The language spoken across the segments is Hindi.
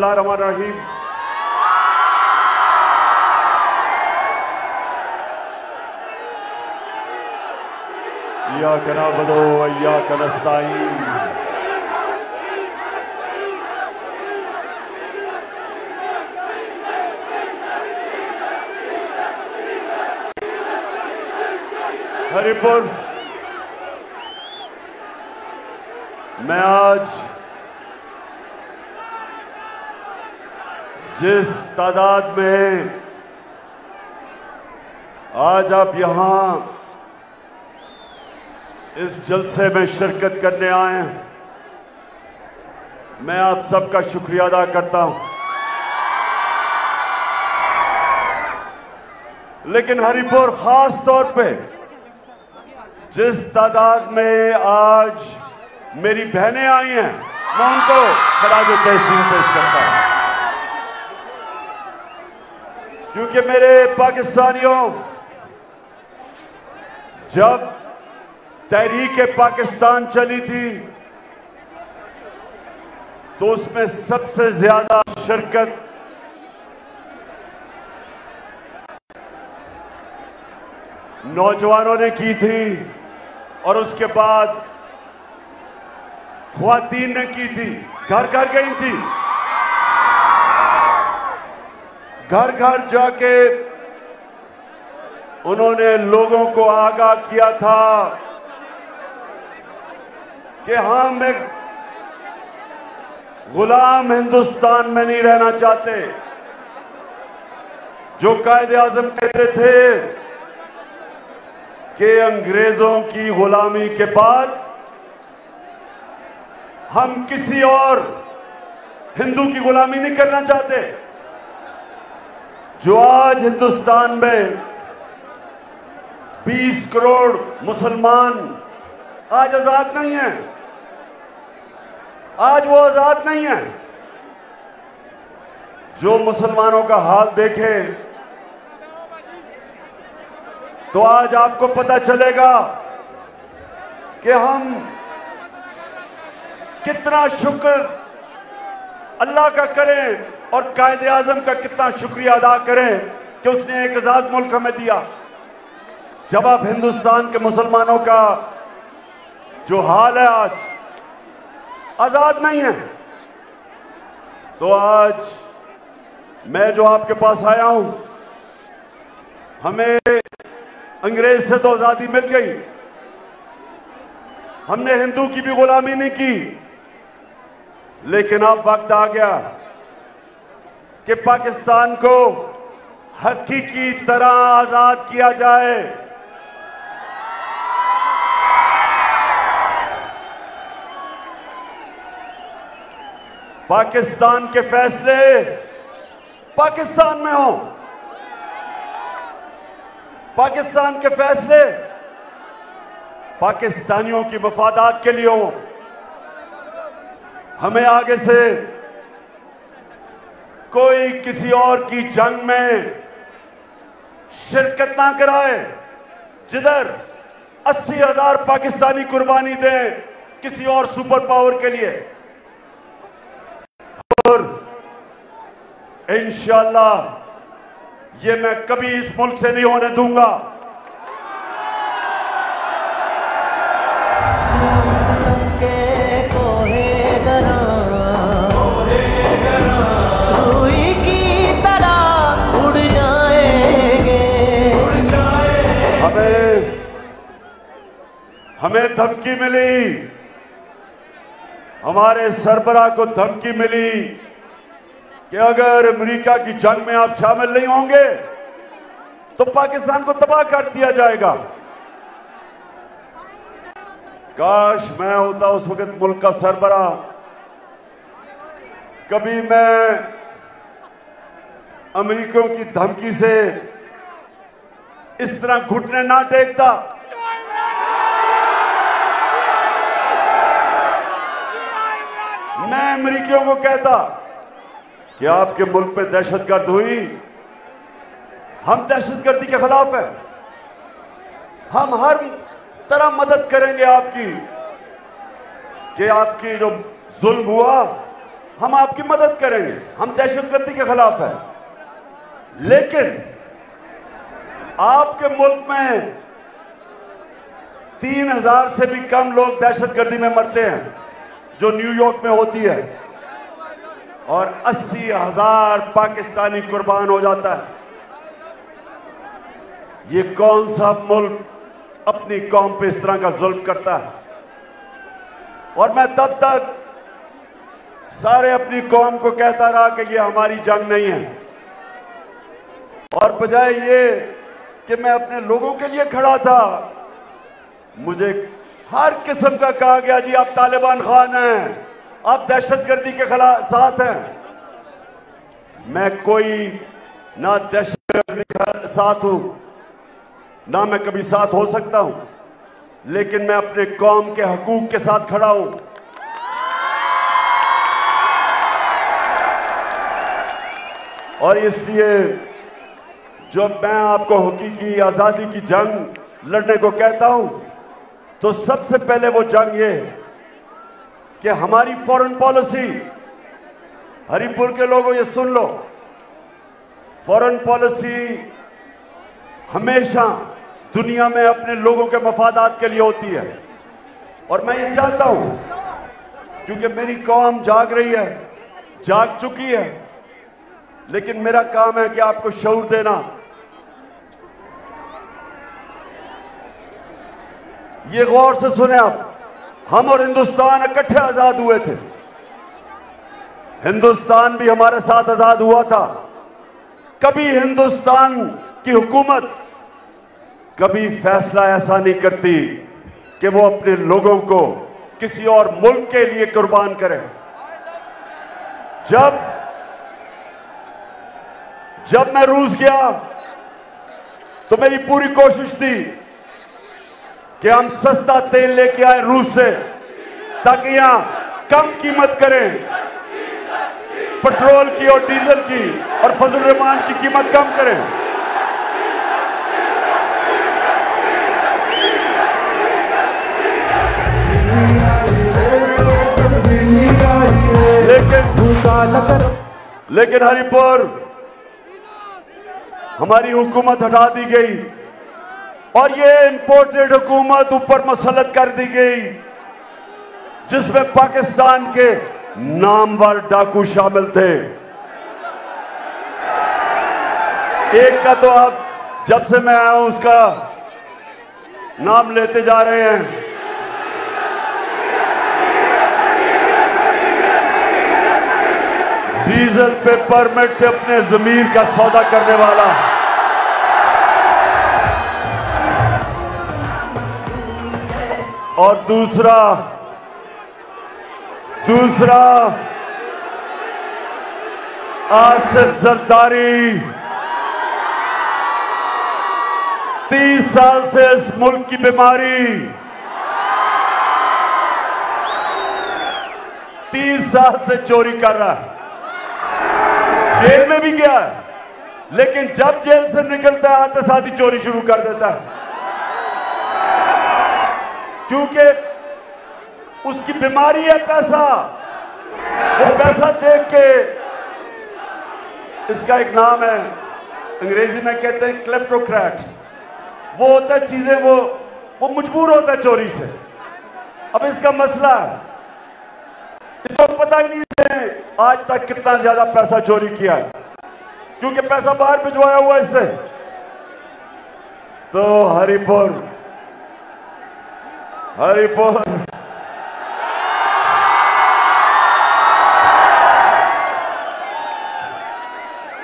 बिस्मिल्लाहिर्रहमानिर्रहीम। इय्याका नअबुदु व इय्याका नस्तईन। हरिपुर मैं आज जिस तादाद में आज आप यहां इस जलसे में शिरकत करने आए हैं, मैं आप सबका शुक्रिया अदा करता हूं। लेकिन हरिपुर खास तौर पे जिस तादाद में आज मेरी बहनें आई हैं, मैं उनको खराज तहसीन पेश करता हूं। क्योंकि मेरे पाकिस्तानियों, जब तहरीक पाकिस्तान चली थी तो उसमें सबसे ज्यादा शिरकत नौजवानों ने की थी और उसके बाद ख्वातीन ने की थी। घर घर गई थी, घर घर जाके उन्होंने लोगों को आगाह किया था कि हम एक गुलाम हिंदुस्तान में नहीं रहना चाहते। जो कायदे आजम कहते थे कि अंग्रेजों की गुलामी के बाद हम किसी और हिंदू की गुलामी नहीं करना चाहते। जो आज हिंदुस्तान में 20 करोड़ मुसलमान आज आजाद नहीं है, आज वो आजाद नहीं है। जो मुसलमानों का हाल देखे तो आज आपको पता चलेगा कि हम कितना शुक्र अल्लाह का करें और कायदे आजम का कितना शुक्रिया अदा करें कि उसने एक आजाद मुल्क हमें दिया। जब आप हिंदुस्तान के मुसलमानों का जो हाल है आज आजाद नहीं है, तो आज मैं जो आपके पास आया हूं, हमें अंग्रेज से तो आजादी मिल गई, हमने हिंदू की भी गुलामी नहीं की। लेकिन अब वक्त आ गया कि पाकिस्तान को हकीकी तरह आजाद किया जाए। पाकिस्तान के फैसले पाकिस्तान में हो, पाकिस्तान के फैसले पाकिस्तानियों की मफादात के लिए हो। हमें आगे से कोई किसी और की जंग में शिरकत ना कराए जिधर 80,000 पाकिस्तानी कुर्बानी दें किसी और सुपर पावर के लिए। और इंशाअल्लाह ये मैं कभी इस मुल्क से नहीं होने दूंगा। हमें धमकी मिली, हमारे सरबराह को धमकी मिली कि अगर अमेरिका की जंग में आप शामिल नहीं होंगे तो पाकिस्तान को तबाह कर दिया जाएगा। काश मैं होता उस वक्त मुल्क का सरबराह, कभी मैं अमेरिकियों की धमकी से इस तरह घुटने ना टेकता। मैं अमेरिकियों को कहता कि आपके मुल्क पे दहशतगर्द हुई, हम दहशतगर्दी के खिलाफ हैं, हम हर तरह मदद करेंगे आपकी, कि आपकी जो जुल्म हुआ हम आपकी मदद करेंगे, हम दहशतगर्दी के खिलाफ है। लेकिन आपके मुल्क में 3000 से भी कम लोग दहशतगर्दी में मरते हैं जो न्यूयॉर्क में होती है, और 80,000 पाकिस्तानी कुर्बान हो जाता है। ये कौन सा मुल्क अपनी कौम पे इस तरह का जुल्म करता है? और मैं तब तक सारे अपनी कौम को कहता रहा कि ये हमारी जंग नहीं है, और बजाय ये कि मैं अपने लोगों के लिए खड़ा था, मुझे हर किस्म का कहा गया जी आप तालिबान खान हैं, आप दहशतगर्दी के खिलाफ साथ हैं। मैं कोई ना दहशतगर्दी के साथ हूं, ना मैं कभी साथ हो सकता हूं, लेकिन मैं अपने कौम के हकूक के साथ खड़ा हूं। और इसलिए जब मैं आपको हकीकी आजादी की जंग लड़ने को कहता हूं, तो सबसे पहले वो जंग ये कि हमारी फॉरेन पॉलिसी, हरिपुर के लोगों ये सुन लो, फॉरेन पॉलिसी हमेशा दुनिया में अपने लोगों के मफादात के लिए होती है। और मैं ये चाहता हूं, क्योंकि मेरी कौम जाग रही है, जाग चुकी है, लेकिन मेरा काम है कि आपको शऊर देना। ये गौर से सुने आप, हम और हिंदुस्तान इकट्ठे आजाद हुए थे। हिंदुस्तान भी हमारे साथ आजाद हुआ था। कभी हिंदुस्तान की हुकूमत कभी फैसला ऐसा नहीं करती कि वो अपने लोगों को किसी और मुल्क के लिए कुर्बान करे। जब मैं रूस गया तो मेरी पूरी कोशिश थी कि हम सस्ता तेल लेके आए रूस से, ताकि यहां कम कीमत करें पेट्रोल की और डीजल की, और फजल रहमान की कीमत कम करें। लेकिन हरिपुर हमारी हुकूमत हटा दी गई, और ये इंपोर्टेड हुकूमत ऊपर मसलत कर दी गई, जिसमें पाकिस्तान के नामवर डाकू शामिल थे। एक का तो अब जब से मैं आया हूं उसका नाम लेते जा रहे हैं। डीजल पे परमिट अपने जमीर का सौदा करने वाला। और दूसरा आसिफ जरदारी, 30 साल से इस मुल्क की बीमारी, 30 साल से चोरी कर रहा है, जेल में भी गया है, लेकिन जब जेल से निकलता है आते साथ ही चोरी शुरू कर देता है, क्योंकि उसकी बीमारी है पैसा। वो पैसा देख के, इसका एक नाम है अंग्रेजी में कहते हैं क्लेप्टोक्रेट, वो होता है चीजें वो मजबूर होता है चोरी से। अब इसका मसला है, इसको पता ही नहीं है आज तक कितना ज्यादा पैसा चोरी किया है, क्योंकि पैसा बाहर भिजवाया हुआ इसने। तो हरिपुर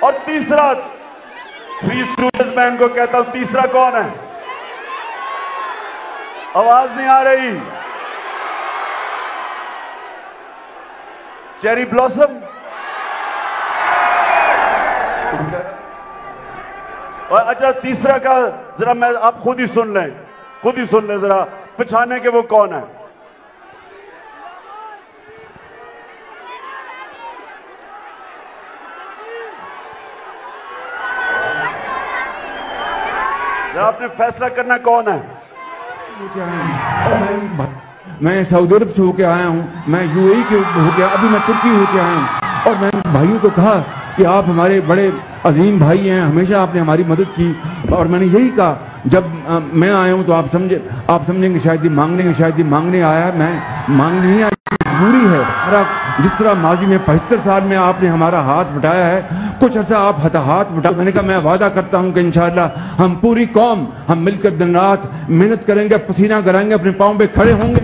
और तीसरा, थ्री स्टूडेंट्स मैं इनको कहता हूं, तीसरा कौन है? आवाज नहीं आ रही। चेरी ब्लॉसम, उसका। और अच्छा तीसरा का जरा मैं आप खुद ही सुन लें जरा, पहचाने के वो कौन है? जरा आपने फैसला करना कौन है? मैं सऊदी अरब से होके आया हूँ, मैं यूएई के होके, अभी मैं तुर्की होके आया हूँ। और मैंने भाइयों को कहा कि आप हमारे बड़े अजीम भाई हैं, हमेशा आपने हमारी मदद की। और मैंने यही कहा, जब मैं आया हूँ तो आप समझेंगे शायद ये मांगने आया, मैं मांगने नहीं आया, मजबूरी है। हमारा जिस तरह माजी में 75 साल में आपने हमारा हाथ बटाया है, कुछ अर्सा आप हाथ बटा। मैंने कहा मैं वादा करता हूँ कि इंशाअल्लाह हम पूरी कौम हम मिलकर दिन रात मेहनत करेंगे, पसीना कराएंगे, अपने पाँव पे खड़े होंगे।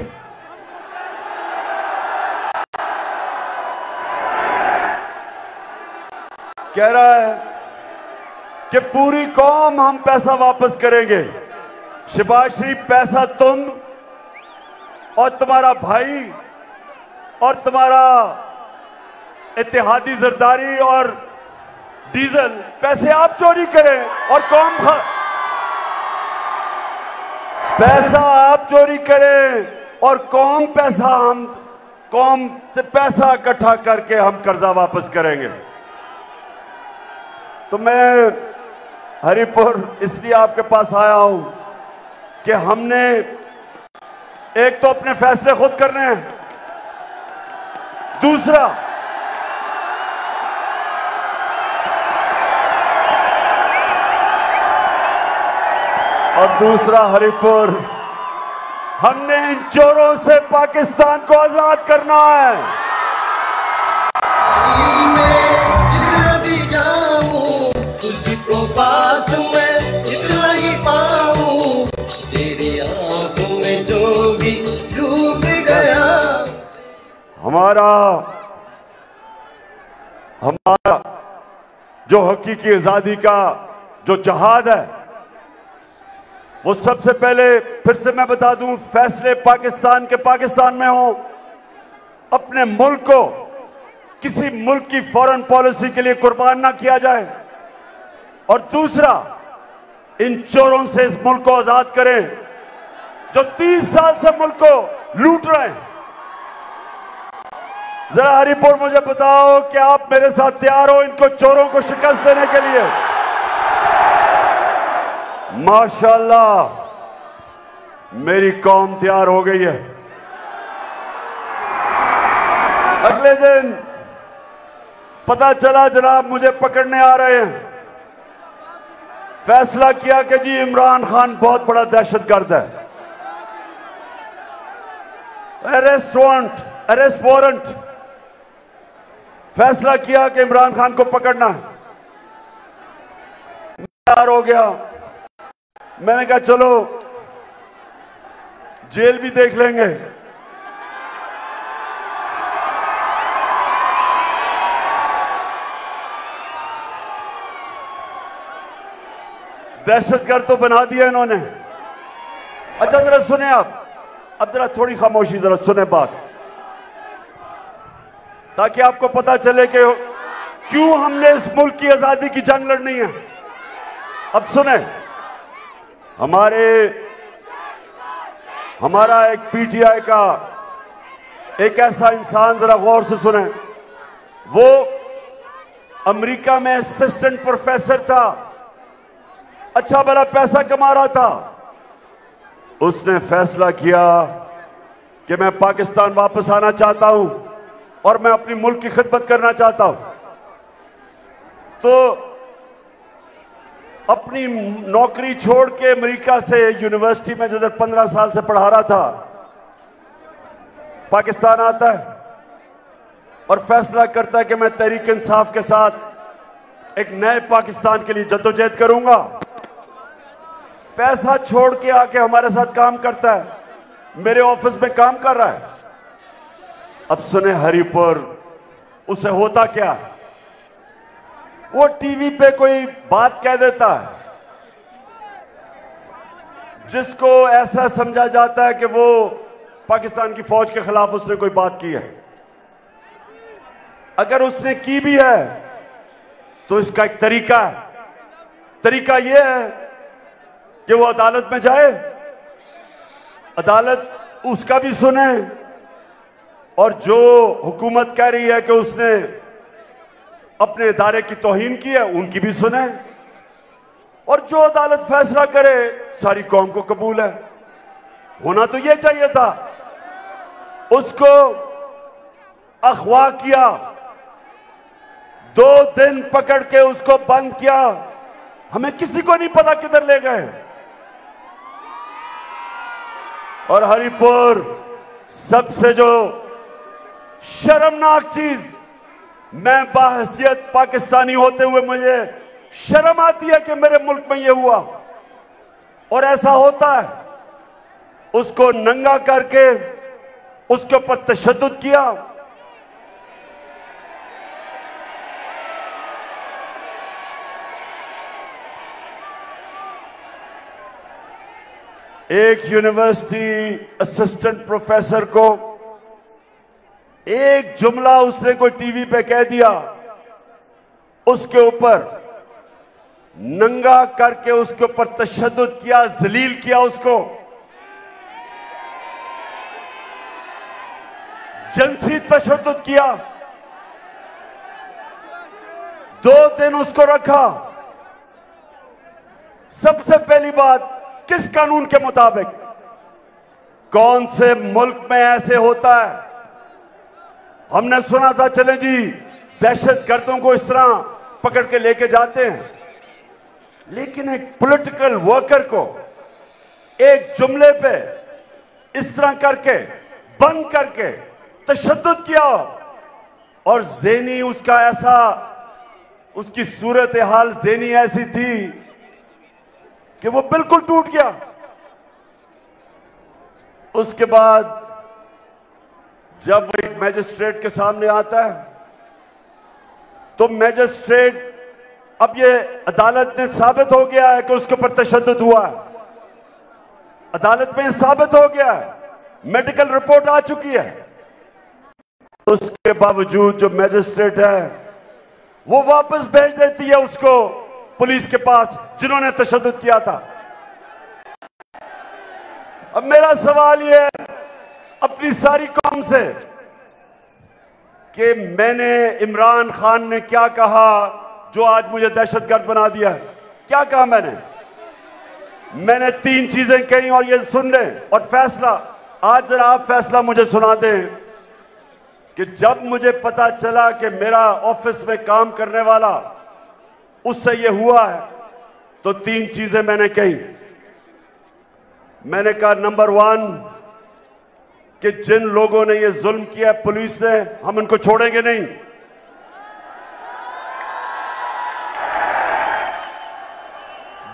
कह रहा है कि पूरी कौम हम पैसा वापस करेंगे। शहबाज शरीफ, पैसा तुम और तुम्हारा भाई और तुम्हारा इत्तेहादी जरदारी और डीजल, पैसे आप चोरी करें और पैसा आप चोरी करें और कौम से पैसा इकट्ठा करके हम कर्जा वापस करेंगे। तो मैं हरिपुर इसलिए आपके पास आया हूं कि हमने एक तो अपने फैसले खुद करने हैं, दूसरा हरिपुर, हमने इन चोरों से पाकिस्तान को आजाद करना है। जितना भी जाऊं तुझको पास में जितना ही पाऊं, तेरी आंखों में जो भी डूब गया। हमारा जो हकीकी आजादी का जो जहाद है, वो सबसे पहले फिर से मैं बता दूं, फैसले पाकिस्तान में हो। अपने मुल्क को किसी मुल्क की फॉरेन पॉलिसी के लिए कुर्बान ना किया जाए। और दूसरा, इन चोरों से इस मुल्क को आजाद करें जो 30 साल से मुल्क को लूट रहे हैं। जरा हरिपुर मुझे बताओ कि आप मेरे साथ तैयार हो इनको चोरों को शिकस्त देने के लिए? माशाअल्लाह, मेरी कौम तैयार हो गई है। अगले दिन पता चला जनाब मुझे पकड़ने आ रहे हैं। फैसला किया कि जी इमरान खान बहुत बड़ा दहशतगर्द है। अरेस्ट वारंट, फैसला किया कि इमरान खान को पकड़ना है। तैयार हो गया। मैंने कहा चलो जेल भी देख लेंगे। दहशतगर्द तो बना दिया इन्होंने। अच्छा जरा सुने आप, अब जरा थोड़ी खामोशी, जरा सुने बात, ताकि आपको पता चले कि क्यों हमने इस मुल्क की आजादी की जंग लड़नी है। अब सुने, हमारा एक पीटीआई का एक ऐसा इंसान, जरा गौर से सुने, वो अमेरिका में असिस्टेंट प्रोफेसर था, अच्छा भला पैसा कमा रहा था। उसने फैसला किया कि मैं पाकिस्तान वापस आना चाहता हूं और मैं अपनी मुल्क की खिदमत करना चाहता हूं। तो अपनी नौकरी छोड़ के अमेरिका से यूनिवर्सिटी में जिधर 15 साल से पढ़ा रहा था, पाकिस्तान आता है और फैसला करता है कि मैं तहरीक इंसाफ के साथ एक नए पाकिस्तान के लिए जद्दोजहद करूंगा। पैसा छोड़ के आके हमारे साथ काम करता है, मेरे ऑफिस में काम कर रहा है। अब सुने हरिपुर, उसे होता क्या, वो टीवी पे कोई बात कह देता है जिसको ऐसा समझा जाता है कि वो पाकिस्तान की फौज के खिलाफ उसने कोई बात की है। अगर उसने की भी है तो इसका एक तरीका यह है कि वो अदालत में जाए, अदालत उसका भी सुने, और जो हुकूमत कह रही है कि उसने अपने इदारे की तौहीन की है उनकी भी सुने, और जो अदालत फैसला करे सारी कौम को कबूल है। होना तो यह चाहिए था। उसको अगवा किया, 2 दिन पकड़ के उसको बंद किया, हमें किसी को नहीं पता किधर ले गए। और हरिपुर सबसे जो शर्मनाक चीज, मैं बाहसियत पाकिस्तानी होते हुए मुझे शर्म आती है कि मेरे मुल्क में यह हुआ और ऐसा होता है। उसको नंगा करके उसके ऊपर तशद्दुद किया। एक यूनिवर्सिटी असिस्टेंट प्रोफेसर को एक जुमला उसने कोई टीवी पे कह दिया, उसके ऊपर नंगा करके उसके ऊपर तशद्दुद किया, जलील किया, उसको जिनसी तशद्दुद किया। 2 दिन उसको रखा। सबसे पहली बात, किस कानून के मुताबिक? कौन से मुल्क में ऐसे होता है? हमने सुना था, चले जी दहशतगर्दों को इस तरह पकड़ के लेके जाते हैं, लेकिन एक पॉलिटिकल वर्कर को एक जुमले पे इस तरह करके बंद करके तशद्दुद किया और ज़ेनी उसका ऐसा, उसकी सूरत हाल ज़ेनी ऐसी थी कि वो बिल्कुल टूट गया। उसके बाद जब वो एक मैजिस्ट्रेट के सामने आता है तो मैजिस्ट्रेट, अब ये अदालत ने साबित हो गया है कि उसके ऊपर तशद्दुद हुआ है, अदालत में साबित हो गया है, मेडिकल रिपोर्ट आ चुकी है। उसके बावजूद जो मैजिस्ट्रेट है वो वापस भेज देती है उसको पुलिस के पास जिन्होंने तशद्दुद किया था। अब मेरा सवाल ये है अपनी सारी कौम से कि मैंने, इमरान खान ने क्या कहा जो आज मुझे दहशतगर्द बना दिया? क्या कहा मैंने 3 चीजें कही और ये सुन लें और फैसला, आज जरा आप फैसला मुझे सुना दें कि जब मुझे पता चला कि मेरा ऑफिस में काम करने वाला उससे ये हुआ है तो 3 चीजें मैंने कही। मैंने कहा नंबर 1 कि जिन लोगों ने ये जुल्म किया पुलिस ने, हम उनको छोड़ेंगे नहीं।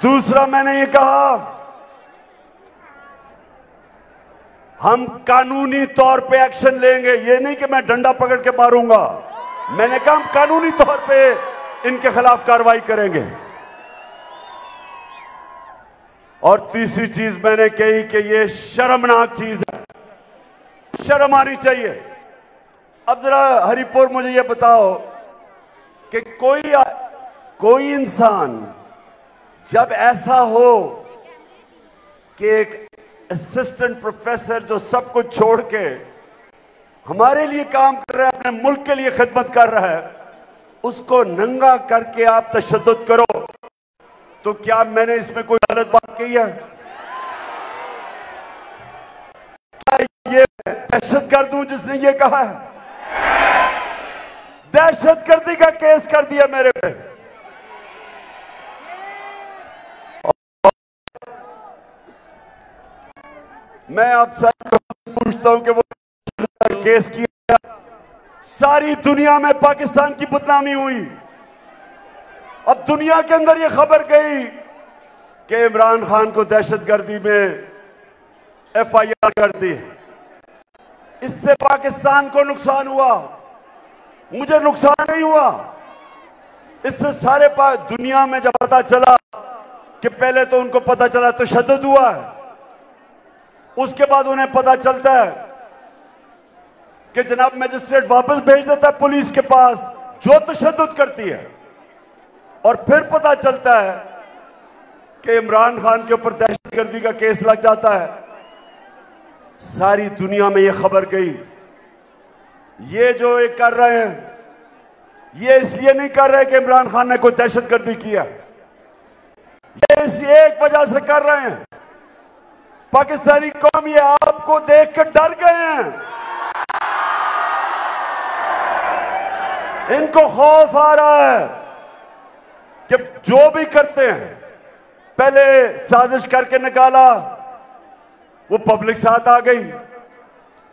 दूसरा मैंने ये कहा हम कानूनी तौर पे एक्शन लेंगे, ये नहीं कि मैं डंडा पकड़ के मारूंगा, मैंने कहा हम कानूनी तौर पे इनके खिलाफ कार्रवाई करेंगे। और तीसरी चीज मैंने कही कि ये शर्मनाक चीज है, शर्म आनी चाहिए। अब जरा हरिपुर मुझे ये बताओ कि कोई इंसान जब ऐसा हो कि एक असिस्टेंट प्रोफेसर जो सब कुछ छोड़ के हमारे लिए काम कर रहा है, अपने मुल्क के लिए खिदमत कर रहा है, उसको नंगा करके आप तशद्दुद करो, तो क्या मैंने इसमें कोई गलत बात कही है? क्या ये दहशतगर्द हूं जिसने ये कहा है? दहशतगर्दी का केस कर दिया मेरे पे। मैं आप सबको पूछता हूं कि वो केस किया, सारी दुनिया में पाकिस्तान की बदनामी हुई। अब दुनिया के अंदर ये खबर गई कि इमरान खान को दहशतगर्दी में FIR कर दी। इससे पाकिस्तान को नुकसान हुआ, मुझे नुकसान नहीं हुआ। इससे सारे दुनिया में जब पता चला कि पहले तो उनको पता चला तशद्दुद हुआ है, उसके बाद उन्हें पता चलता है कि जनाब मैजिस्ट्रेट वापस भेज देता है पुलिस के पास जो तशद्दुद करती है, और फिर पता चलता है कि इमरान खान के ऊपर दहशतगर्दी का केस लग जाता है। सारी दुनिया में यह खबर गई। ये जो ये कर रहे हैं, ये इसलिए नहीं कर रहे कि इमरान खान ने कोई दहशतगर्दी किया, ये इस एक वजह से कर रहे हैं, पाकिस्तानी कौम ये आपको देख कर डर गए हैं। इनको खौफ आ रहा है कि जो भी करते हैं, पहले साजिश करके निकाला, वो पब्लिक साथ आ गई,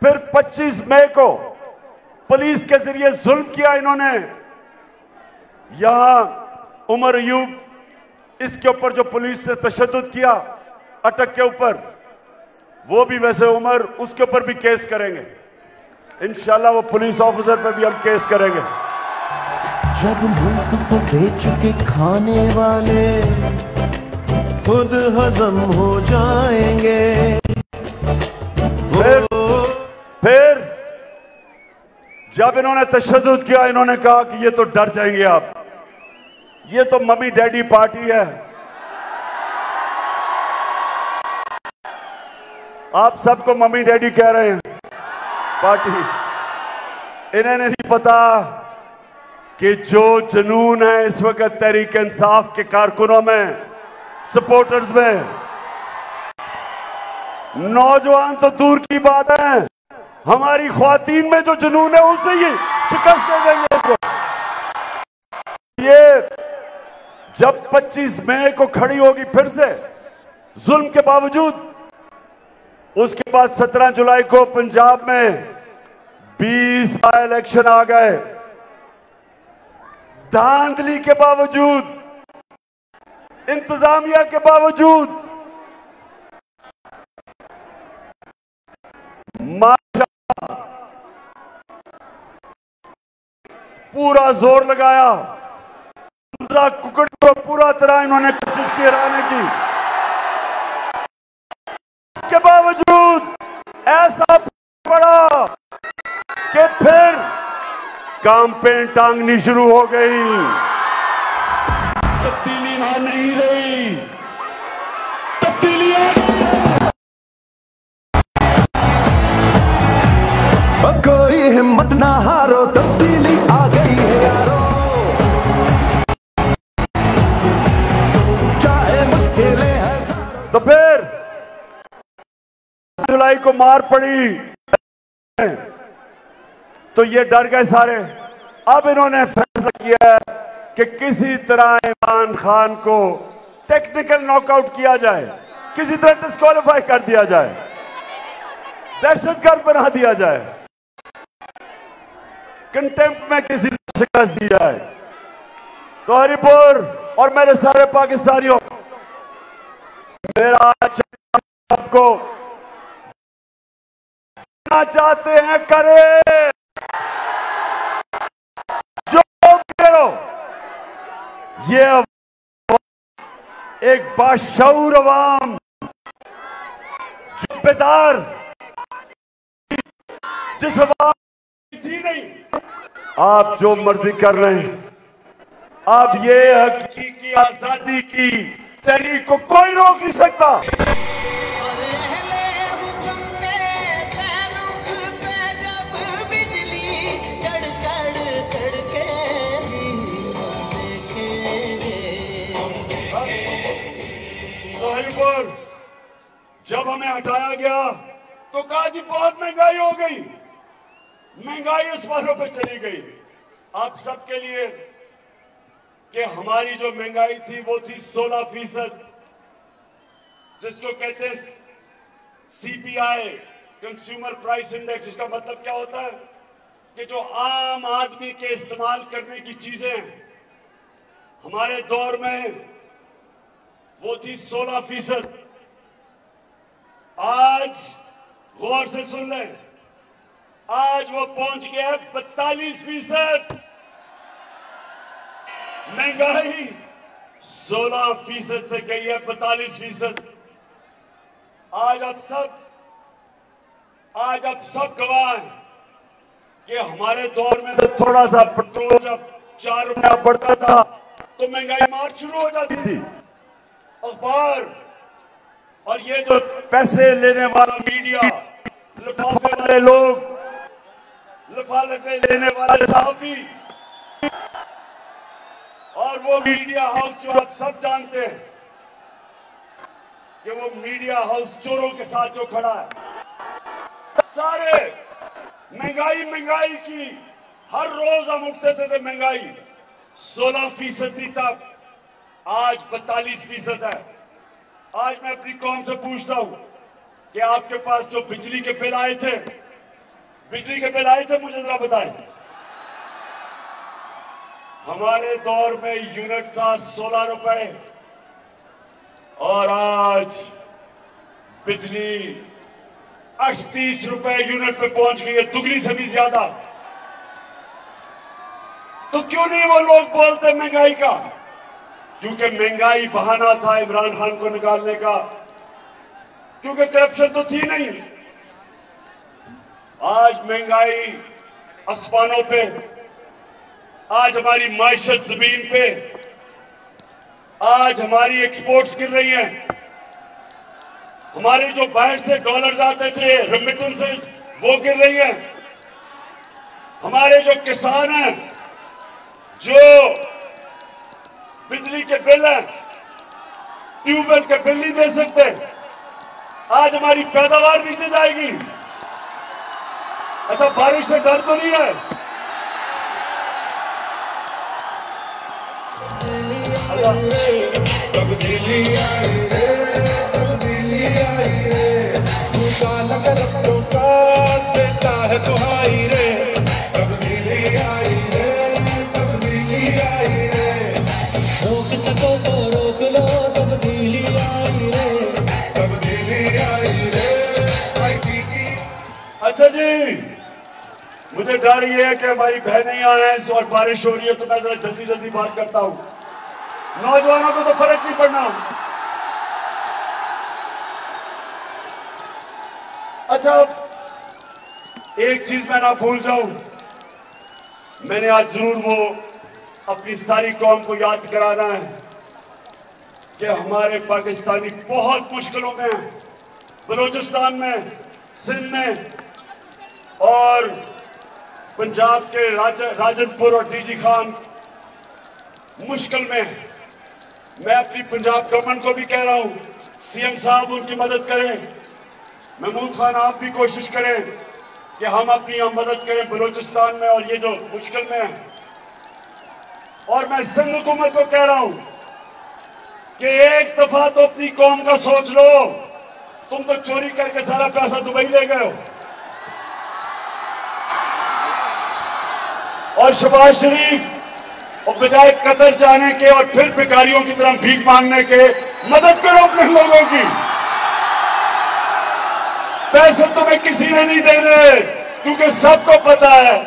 फिर 25 मई को पुलिस के जरिए जुल्म किया इन्होंने। यहां उमर अयूब, इसके ऊपर जो पुलिस ने तशद्दुद किया अटक के ऊपर, वो भी वैसे उमर, उसके ऊपर भी केस करेंगे इंशाल्लाह। वो पुलिस ऑफिसर पर भी हम केस करेंगे। जब मुल्क को बेच के खाने वाले खुद हजम हो जाएंगे, फिर जब इन्होंने तशद्दुद किया, इन्होंने कहा कि ये तो डर जाएंगे आप, ये तो मम्मी डैडी पार्टी है। आप सबको मम्मी डैडी कह रहे हैं पार्टी। इन्हें नहीं पता कि जो जुनून है इस वक्त तहरीक इंसाफ के कारकुनों में, सपोर्टर्स में, नौजवान तो दूर की बात है, हमारी ख्वातीन में जो जुनून है उसे ही शिकस्त दे देंगे इनको। ये जब 25 मई को खड़ी होगी फिर से जुल्म के बावजूद, उसके बाद 17 जुलाई को पंजाब में 20 बाय इलेक्शन आ गए, धांधली के बावजूद, इंतजामिया के बावजूद, माशाअल्लाह पूरा जोर लगाया। कुकड़ को पूरा तरह इन्होंने कोशिश की हराने की, इसके बावजूद ऐसा पड़ा कि फिर कैंपेन टांगनी शुरू हो गई। तब्दीली वहां नहीं रही, तब्दीली कोई हिम्मत ना हारो, तब्दीली आ गई है यारो, चाहे मुश्किलें हैं। तो फिर जुलाई को मार पड़ी तो ये डर गए सारे। अब इन्होंने फैसला किया है कि किसी तरह इमरान खान को टेक्निकल नॉकआउट किया जाए, किसी तरह डिस्क्वालीफाई कर दिया जाए, दहशतगर्द बना दिया जाए, कंटेम्प्ट में किसी ने शिकस्त दी जाए। तो हरिपुर और मेरे सारे पाकिस्तानियों, मेरा आज आपको चाहते हैं करें, जो करो, ये एक बाशऊर अवाम, जिम्मेदार, जिस अवाम थी नहीं, आप जो मर्जी कर रहे हैं, अब ये हकीकी आजादी की तहरीक को कोई रोक नहीं सकता। जब हमें हटाया गया तो कहा जी बहुत महंगाई हो गई, महंगाई उस पारों पे चली गई। आप सबके लिए कि हमारी जो महंगाई थी वो थी 16%, जिसको कहते हैं सीपीआई, कंज्यूमर प्राइस इंडेक्स। इसका मतलब क्या होता है कि जो आम आदमी के इस्तेमाल करने की चीजें हैं, हमारे दौर में वो थी 16%। आज गौर से सुन लें, आज वो पहुंच गया है 42%। महंगाई 16% से गई है 42%। आज आप सब गवाह हैं कि हमारे दौर में तो थोड़ा सा पेट्रोल जब 4 रुपया बढ़ता था तो महंगाई मार शुरू हो जाती थी। अखबार और ये जो पैसे लेने वाला मीडिया, लिफाफे वाले लोग, लिफाफे लेने वाले सहाफी, और वो मीडिया हाउस जो आप सब जानते हैं कि वो मीडिया हाउस चोरों के साथ जो खड़ा है, सारे महंगाई की हर रोज हम उठते थे महंगाई 16% तक, आज 42% है। आज मैं अपनी कौम से पूछता हूं कि आपके पास जो बिजली के बिल आए थे, मुझे जरा बताएं। हमारे दौर में यूनिट था 16 रुपए और आज बिजली 38 रुपए यूनिट पे पहुंच गई है, दुगनी से भी ज्यादा। तो क्यों नहीं वो लोग बोलते महंगाई का? क्योंकि महंगाई बहाना था इमरान खान को निकालने का, क्योंकि करप्शन तो थी नहीं। आज महंगाई आसमानों पे, आज हमारी माइशत जमीन पे, आज हमारी एक्सपोर्ट्स गिर रही हैं। हमारे जो बाहर से डॉलर्स आते थे, रेमिटेंसेस, वो गिर रही हैं। हमारे जो किसान हैं, जो बिजली के बिल हैं, ट्यूबवेल के बिल नहीं दे सकते, आज हमारी पैदावार नीचे जाएगी। अच्छा, बारिश से डर तो नहीं है? तब्दीली आई रे, तब्दीली आई रे, तू काला करप्टों का देता है दुहाई रे। तब्दीली आई रे, तब्दीली आई रे, रोक सको तो रोक लो, तब्दीली आई रे, तब्दीली आई रे। अच्छा जी, मुझे डर ये है कि हमारी बहनें यहाँ हैं और बारिश हो रही है, तो मैं जरा जल्दी जल्दी बात करता हूं। नौजवानों को तो फर्क नहीं पड़ना। अच्छा, एक चीज मैं ना भूल जाऊं, मैंने आज जरूर वो अपनी सारी कौम को याद कराना है कि हमारे पाकिस्तानी बहुत मुश्किलों में हैं। बलूचिस्तान में, सिंध में और पंजाब के राजनपुर और डीजी खान मुश्किल में है। मैं अपनी पंजाब गवर्नमेंट को भी कह रहा हूं, सीएम साहब उनकी मदद करें। महमूद खान, आप भी कोशिश करें कि हम अपनी यहाँ मदद करें बलूचिस्तान में और ये जो मुश्किल में है। और मैं सिंध हुकूमत को कह रहा हूं कि एक दफा तो अपनी कौम का सोच लो। तुम तो चोरी करके सारा पैसा दुबई ले गए हो, और शहबाज शरीफ और बजाय कतर जाने के और फिर भिखारियों की तरह भीख मांगने के, मदद करो अपने लोगों की। पैसे तुम्हें किसी ने नहीं देने, क्योंकि सबको पता है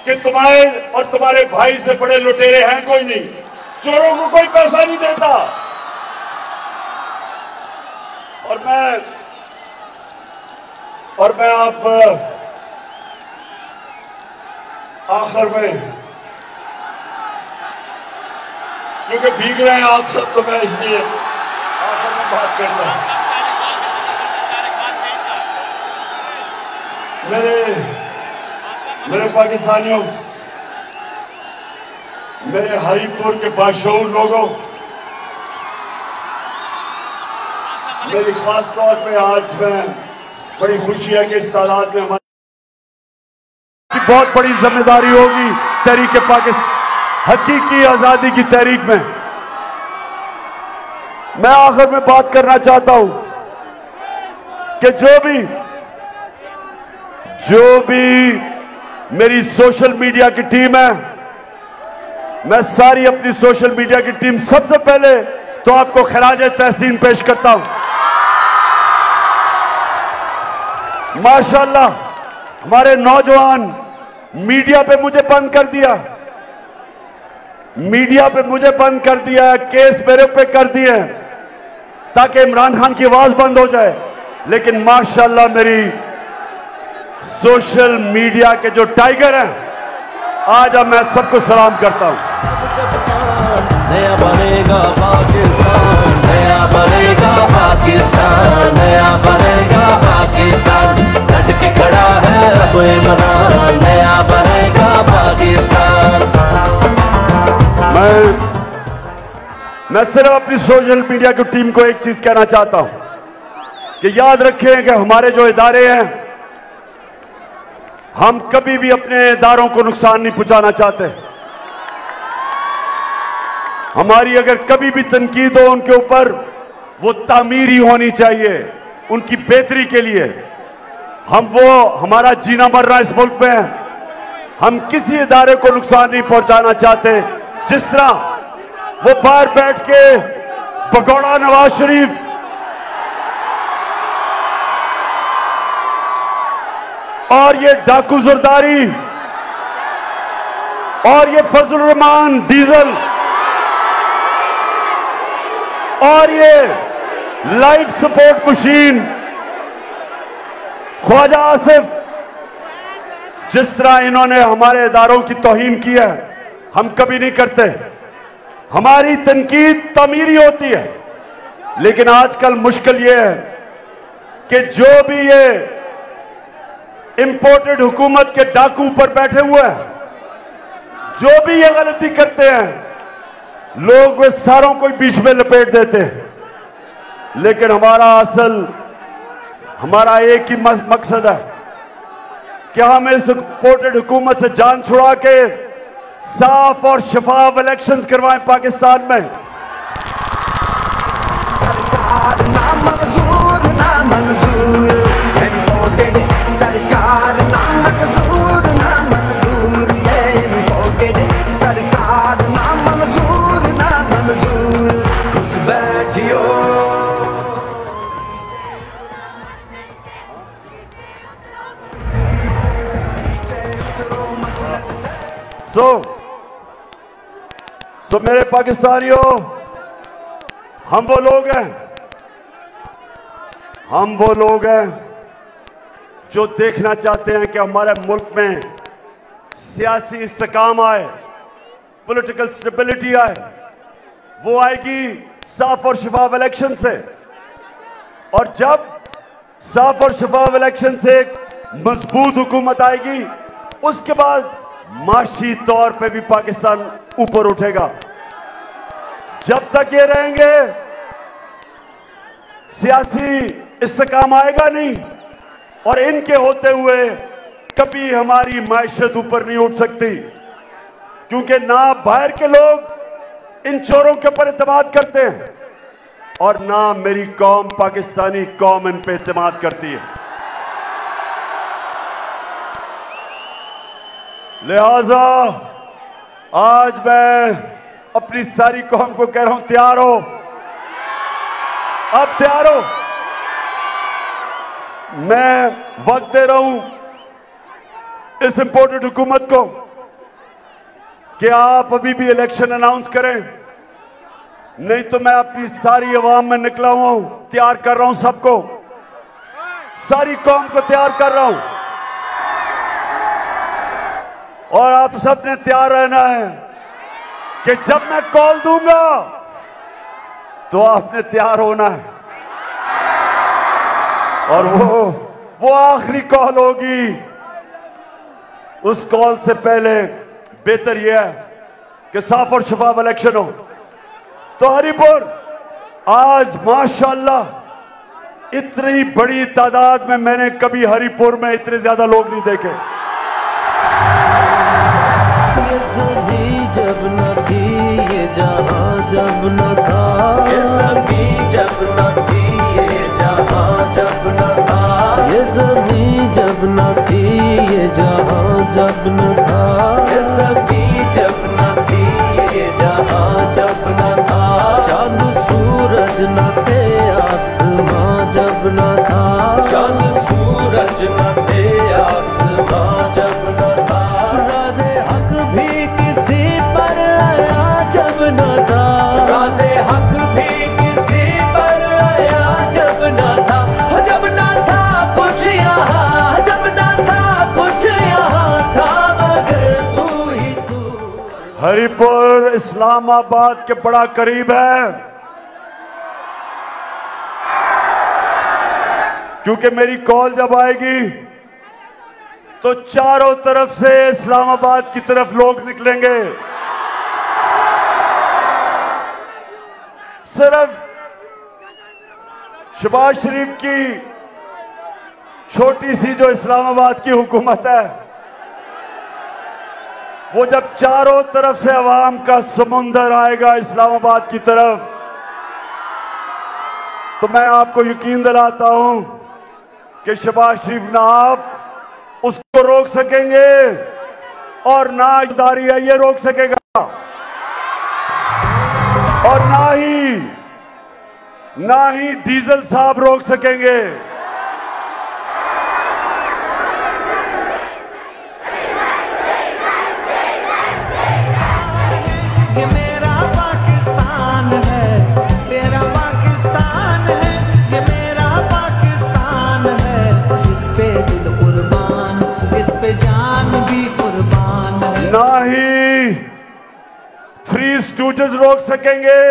कि तुम्हारे और तुम्हारे भाई से बड़े लुटेरे हैं कोई नहीं। चोरों को कोई पैसा नहीं देता। और मैं आप आखिर में, क्योंकि भीग रहे हैं आप सब, तो मैं इसलिए आखिर में बात करता हूं। मेरे पाकिस्तानियों, मेरे हरीपुर के बाशऊर लोगों, मेरी खास तौर पे आज में बड़ी खुशी है कि इस तादाद में हमारी बहुत बड़ी जिम्मेदारी होगी तहरीक पाकिस्तान, हकीकी आजादी की तहरीक में। मैं आखिर में बात करना चाहता हूं कि जो भी मेरी सोशल मीडिया की टीम है, मैं सारी अपनी सोशल मीडिया की टीम सबसे पहले तो आपको खराज तहसीन पेश करता हूं। माशाअल्लाह, हमारे नौजवान मीडिया पे मुझे बंद कर दिया, केस मेरे पे कर दिए ताकि इमरान खान की आवाज बंद हो जाए। लेकिन माशाअल्लाह मेरी सोशल मीडिया के जो टाइगर हैं, आज अब मैं सबको सलाम करता हूं। नया बनेगा पाकिस्तान, नया बनेगा पाकिस्तान, नया बनेगा पाकिस्तान, डट के खड़ा है अब इमरान, नया बनेगा पाकिस्तान। मैं सिर्फ अपनी सोशल मीडिया की टीम को एक चीज कहना चाहता हूं कि याद रखें कि हमारे जो इदारे हैं, हम कभी भी अपने इदारों को नुकसान नहीं पहुंचाना चाहते। हमारी अगर कभी भी तनकीद हो उनके ऊपर, वो तामीरी होनी चाहिए, उनकी बेहतरी के लिए। हमारा जीना मरना इस मुल्क में है। हम किसी इदारे को नुकसान नहीं पहुंचाना चाहते। जिस तरह वो बाहर बैठ के भगोड़ा नवाज शरीफ और ये डाकू जरदारी और ये फजल रहमान डीजल और ये life support machine Khawaja Asif, जिस तरह इन्होंने हमारे इदारों की तौहीन की है, हम कभी नहीं करते। हमारी तनकीद तामीरी होती है, लेकिन आजकल मुश्किल ये है कि जो भी ये इंपोर्टेड हुकूमत के डाकू ऊपर बैठे हुए हैं, जो भी ये गलती करते हैं, लोग वे सारों को बीच में लपेट देते हैं। लेकिन हमारा एक ही मकसद है कि हम इस इंपोर्टेड हुकूमत से जान छुड़ा के साफ और शफाफ इलेक्शंस करवाएं पाकिस्तान में। सरकार ना मंजूर ना मंजूर, इम्पोर्टेड सरकार ना मंजूर ना मंजूर, ये इम्पोर्टेड सरकार ना मंजूर ना मंजूर, खुश बैठियो। सो मेरे पाकिस्तानियों, हम वो लोग हैं जो देखना चाहते हैं कि हमारे मुल्क में सियासी इस्तेकाम आए, पॉलिटिकल स्टेबिलिटी आए। वो आएगी साफ और शफाफ इलेक्शन से, और जब साफ और शफाफ इलेक्शन से एक मजबूत हुकूमत आएगी, उसके बाद माशी तौर पे भी पाकिस्तान ऊपर उठेगा। जब तक ये रहेंगे, सियासी इस्तेकाम आएगा नहीं, और इनके होते हुए कभी हमारी मायशत ऊपर नहीं उठ सकती, क्योंकि ना बाहर के लोग इन चोरों के ऊपर एतमाद करते हैं, और ना मेरी कौम पाकिस्तानी कौम इन पे एतमाद करती है। लिहाजा आज मैं अपनी सारी कौम को कह रहा हूं, तैयार हो, अब तैयार हो। मैं वक्त दे रहा हूं इस इंपोर्टेड हुकूमत को कि आप अभी भी इलेक्शन अनाउंस करें, नहीं तो मैं अपनी सारी अवाम में निकला हुआ हूं, तैयार कर रहा हूं सबको, सारी कौम को तैयार कर रहा हूं। और आप सबने तैयार रहना है कि जब मैं कॉल दूंगा तो आपने तैयार होना है, और वो आखिरी कॉल होगी। उस कॉल से पहले बेहतर यह है कि साफ और शफाफ इलेक्शन हो। तो हरिपुर आज माशाअल्लाह इतनी बड़ी तादाद में मैंने कभी हरिपुर में इतने ज्यादा लोग नहीं देखे। जब न थी ये जहां, जब न था ये ज़मीं, जब न थी ये जहां, जब न था ये ज़मीं, जब न थी ये जहां, जब न था ये ज़मीं, जब न थी ये जहां, जब न था चांद सूरज न थे आसमां, जब न था चांद सूरज न थे आसमां, जब न था राज़े हक भी किसी पर आया, जब न था राज़े हक भी किसी पर आया, जब न था, जब न था कुछ यहाँ, जब न था कुछ यहाँ था, मगर तू ही तू। हरिपुर इस्लामाबाद के बड़ा करीब है, क्योंकि मेरी कॉल जब आएगी तो चारों तरफ से इस्लामाबाद की तरफ लोग निकलेंगे। सिर्फ शहबाज शरीफ की छोटी सी जो इस्लामाबाद की हुकूमत है, वो जब चारों तरफ से अवाम का समुंदर आएगा इस्लामाबाद की तरफ, तो मैं आपको यकीन दिलाता हूं कि शहबाज शरीफ ना आप उसको रोक सकेंगे और ना इदारी है ये रोक सकेगा, और ना ही डीजल साहब रोक सकेंगे। ये मेरा पाकिस्तान है, तेरा पाकिस्तान है, ये मेरा पाकिस्तान है। इस पे दिल कुर्बान, इस पे जान भी कुर्बान है। ना ही थ्री स्टूडेंट्स रोक सकेंगे।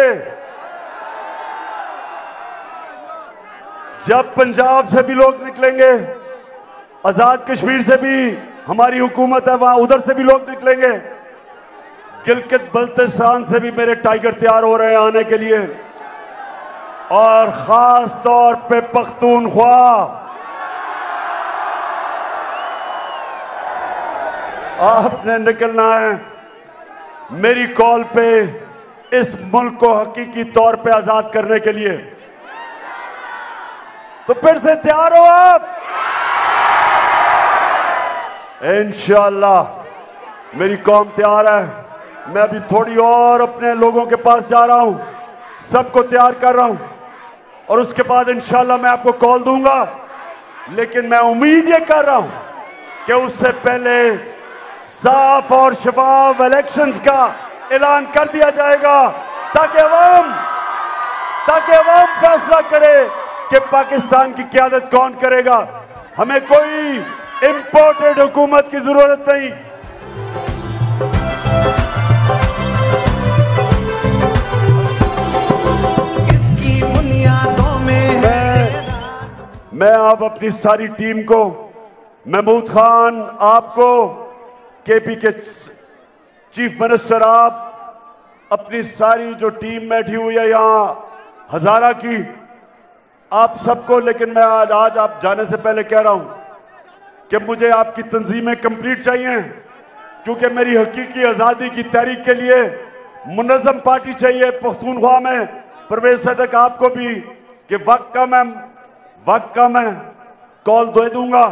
जब पंजाब से भी लोग निकलेंगे, आजाद कश्मीर से भी हमारी हुकूमत है वहां, उधर से भी लोग निकलेंगे, गिलगित बल्तिस्तान से भी मेरे टाइगर तैयार हो रहे हैं आने के लिए, और खास तौर पे पख्तूनख्वा। आपने निकलना है मेरी कॉल पे इस मुल्क को हकीकी तौर पे आजाद करने के लिए। तो फिर से तैयार हो आप? इंशाअल्लाह मेरी कौम तैयार है। मैं अभी थोड़ी और अपने लोगों के पास जा रहा हूं, सबको तैयार कर रहा हूं, और उसके बाद इंशाअल्लाह मैं आपको कॉल दूंगा। लेकिन मैं उम्मीद ये कर रहा हूं कि उससे पहले साफ और शफाफ इलेक्शंस का ऐलान कर दिया जाएगा, ताकि अवाम फैसला करे कि पाकिस्तान की क़यादत कौन करेगा। हमें कोई इंपोर्टेड हुकूमत की जरूरत नहीं। इसकी बुनियादों में मैं आप अपनी सारी टीम को, महमूद खान आपको, केपी के चीफ मिनिस्टर, आप अपनी सारी जो टीम बैठी हुई है यहाँ हजारा की, आप सबको, लेकिन मैं आज आप जाने से पहले कह रहा हूं कि मुझे आपकी तंजीमें कंप्लीट चाहिए, क्योंकि मेरी हकीकी आज़ादी की तहरीक के लिए मुनज़्ज़म पार्टी चाहिए पख्तूनख्वा में। परवेज सडक आपको भी कि वक्त कम है, कॉल दे दूंगा,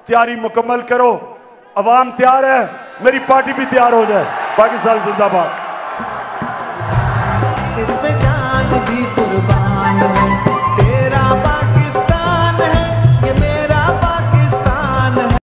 तैयारी मुकम्मल करो। अवाम तैयार है, मेरी पार्टी भी तैयार हो जाए। पाकिस्तान जिंदाबाद। इस पे जान भी कुर्बान।